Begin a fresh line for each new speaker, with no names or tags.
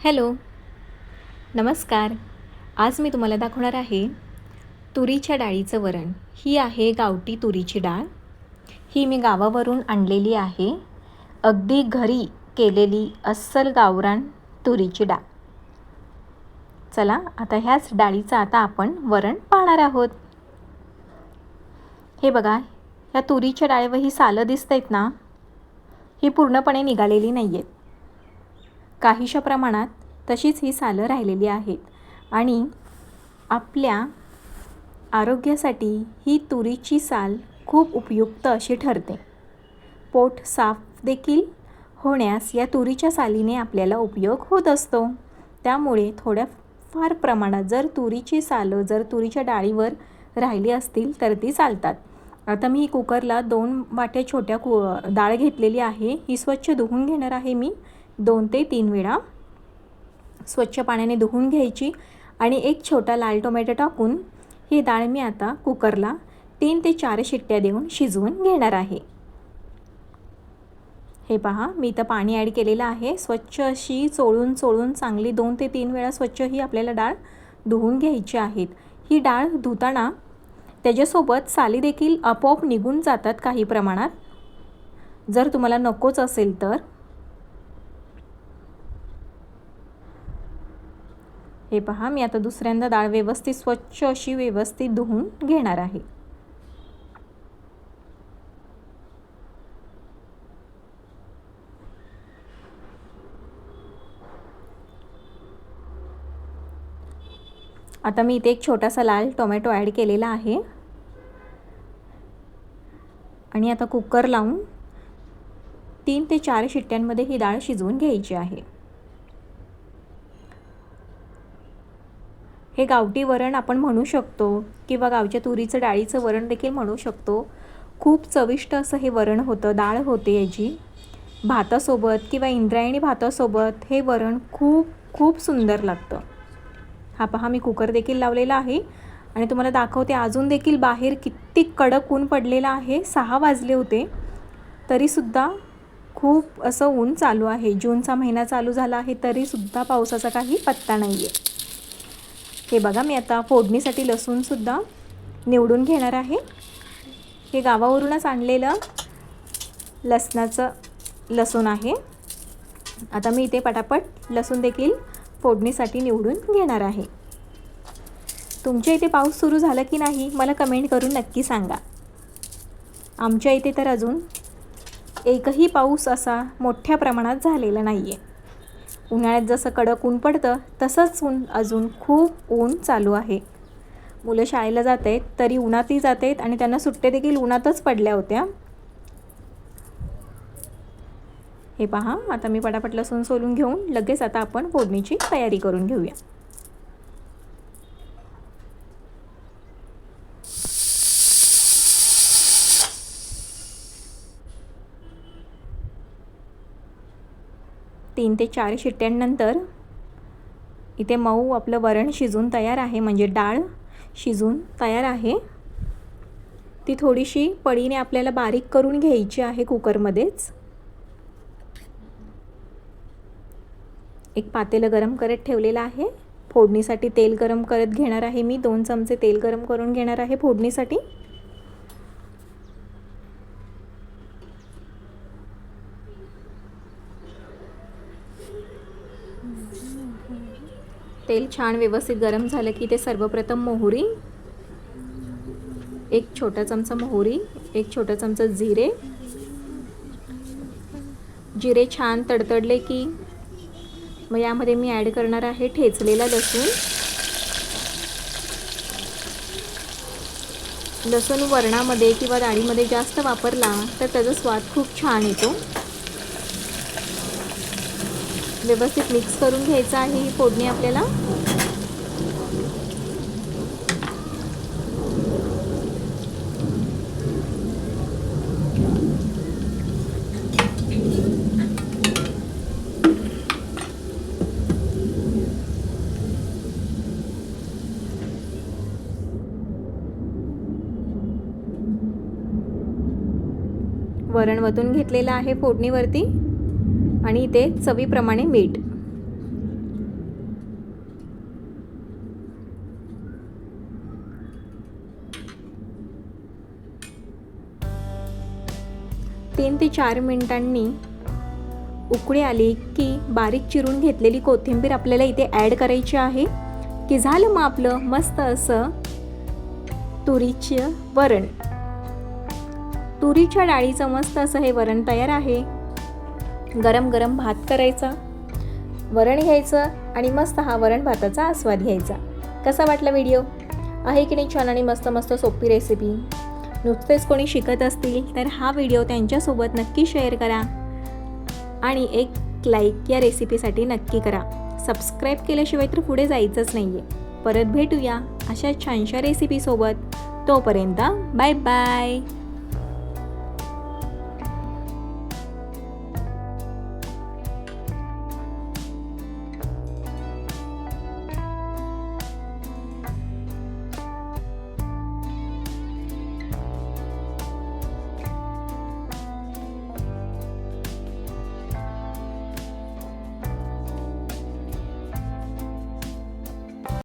Hello, नमस्कार. आज मी तुम्हाला दाखवणार आहे तुरीच्या डाळीचं वरण. ही आहे गावठी तुरीची डाळ. ही मी गावावरून आणलेली आहे. अगदी घरी केलेली अस्सल गावरान तुरीची डाळ. चला आता ह्याच डाळीचं आता आपण वरण पाहणार आहोत. हे बघा, ह्या तुरीच्या डाळीवर ही सालं दिसतायत ना, ही पूर्णपणे निघालेली नाही आहेत. काहीशा प्रमाणात तशीच ही सालं राहिलेली आहेत आणि आपल्या आरोग्यासाठी ही तुरीची साल खूप उपयुक्त अशी ठरते. पोट साफ देखील होण्यास या तुरीच्या सालीने आपल्याला उपयोग होत असतो. त्यामुळे थोड्याफार प्रमाणात जर तुरीची सालं जर तुरीच्या डाळीवर राहिली असतील तर ती चालतात. आता मी कुकरला 2 वाट्या छोट्या डाळ घेतलेली आहे. ही स्वच्छ धुवून घेणार आहे मी 2 ते 3 वेळा. स्वच्छ पाण्याने धुवून घ्यायची आणि एक छोटा लाल टोमॅटो टाकून ही डाळ मी आता कुकरला 3 ते 4 शिट्ट्या देऊन शिजवून घेणार आहे. हे पहा, मी इथं पाणी ॲड केलेलं आहे. स्वच्छ अशी चोळून चांगली 2 ते 3 वेळा स्वच्छ ही आपल्याला डाळ धुवून घ्यायची आहेत. ही डाळ धुताना त्याच्यासोबत साली देखील आपोआप निघून जातात काही प्रमाणात. जर तुम्हाला नकोच असेल तर हे पहा, मी आता दुसऱ्यांदा डाळ व्यवस्थित स्वच्छ अशी व्यवस्थित धुवून घेणार आहे. आता मी इथे एक छोटासा लाल टोमॅटो ॲड केलेला आहे आणि आता कुकर लावून 3 ते 4 शिट्ट्यांमध्ये ही डाळ शिजवून घ्यायची आहे. हे गावठी वरण आपण म्हणू शकतो किंवा गावच्या तुरीचं डाळीचं वरण देखील म्हणू शकतो. खूप चविष्ट असं हे वरण होतं. डाळ होते याची. भातासोबत किंवा इंद्रायणी भातासोबत हे वरण खूप खूप सुंदर लागतं. हा पहा, मी कुकर देखील लावलेला आहे आणि तुम्हाला दाखवते अजून देखील बाहेर किती कडक ऊन पडलेलं आहे. 6 वाजले होते तरीसुद्धा खूप असं ऊन चालू आहे. जूनचा महिना चालू झाला आहे तरीसुद्धा पावसाचा काही पत्ता नाही आहे. हे बघा, मी आता फोडणीसाठी लसूणसुद्धा निवडून घेणार आहे. हे गावावरूनच आणलेलं लसूण आहे. आता मी इथे पटापट लसूण देखील फोडणीसाठी निवडून घेणार आहे. तुमच्या इथे पाऊस सुरू झाला की नाही मला कमेंट करून नक्की सांगा. आमच्या इथे तर अजून एकही पाऊस असा मोठ्या प्रमाणात झालेला नाही आहे. उन्हाळ्यात जसं कडक ऊन पडतं तसंच अजून खूप ऊन चालू आहे. मुलं शाळेला जात आहेत तरी उन्हातही जात आहेत आणि त्यांना सुट्ट्या देखील उन्हातच पडल्या होत्या. हे पहा, आता मी पटापट लसूण सोलून घेऊन लगेच आता आपण फोडणीची तयारी करून घेऊया. तीन ते 4 शिट्ट्यांनंतर इथे मऊ आपलं वरण शिजून तयार आहे. म्हणजे डाळ शिजून तयार आहे. ती थोडीशी पळीने आपल्याला बारीक करून घ्यायची आहे कुकरमध्येच. एक पातेलं गरम करत ठेवलेलं आहे. फोडणीसाठी तेल गरम करत घेणार आहे मी. 2 चमचे तेल गरम करून घेणार आहे फोडणीसाठी. तेल छान व्यवस्थित गरम झालं की ते सर्वप्रथम मोहरी, 1 छोटा चमचा मोहरी, 1 छोटा चमचा जिरे छान तडतडले की मग यामध्ये मी ॲड करणार आहे ठेचलेला लसूण. लसूण वरणामध्ये किंवा डाळीमध्ये जास्त वापरला तर त्याचा स्वाद खूप छान येतो. व्यवस्थित मिक्स करून घ्यायचं आहे ही फोडणी आपल्याला. वरण वतून घेतलेलं आहे फोडणीवरती आणि इथे चवीप्रमाणे मीठ. 3 ते 4 मिनिटांनी उकळी आली की बारीक चिरून घेतलेली कोथिंबीर आपल्याला इथे ॲड करायची आहे की झालं मग आपलं मस्त असं तुरीचं वरण. तुरीच्या डाळीचं मस्त असं हे वरण तयार आहे. गरम गरम भात करायचा, वरण घ्यायचं आणि मस्त हा वरण भाताचा आस्वाद घ्यायचा. कसा वाटला व्हिडिओ? आहे की नाही छान आणि मस्त मस्त सोपी रेसिपी. नुकतेच कोणी शिकत असतील तर हा व्हिडिओ त्यांच्यासोबत नक्की शेअर करा आणि एक लाईक या रेसिपीसाठी नक्की करा. सबस्क्राईब केल्याशिवाय तर पुढे जायचंच नाही आहे. परत भेटूया अशा छानशा रेसिपीसोबत. तोपर्यंत बाय बाय.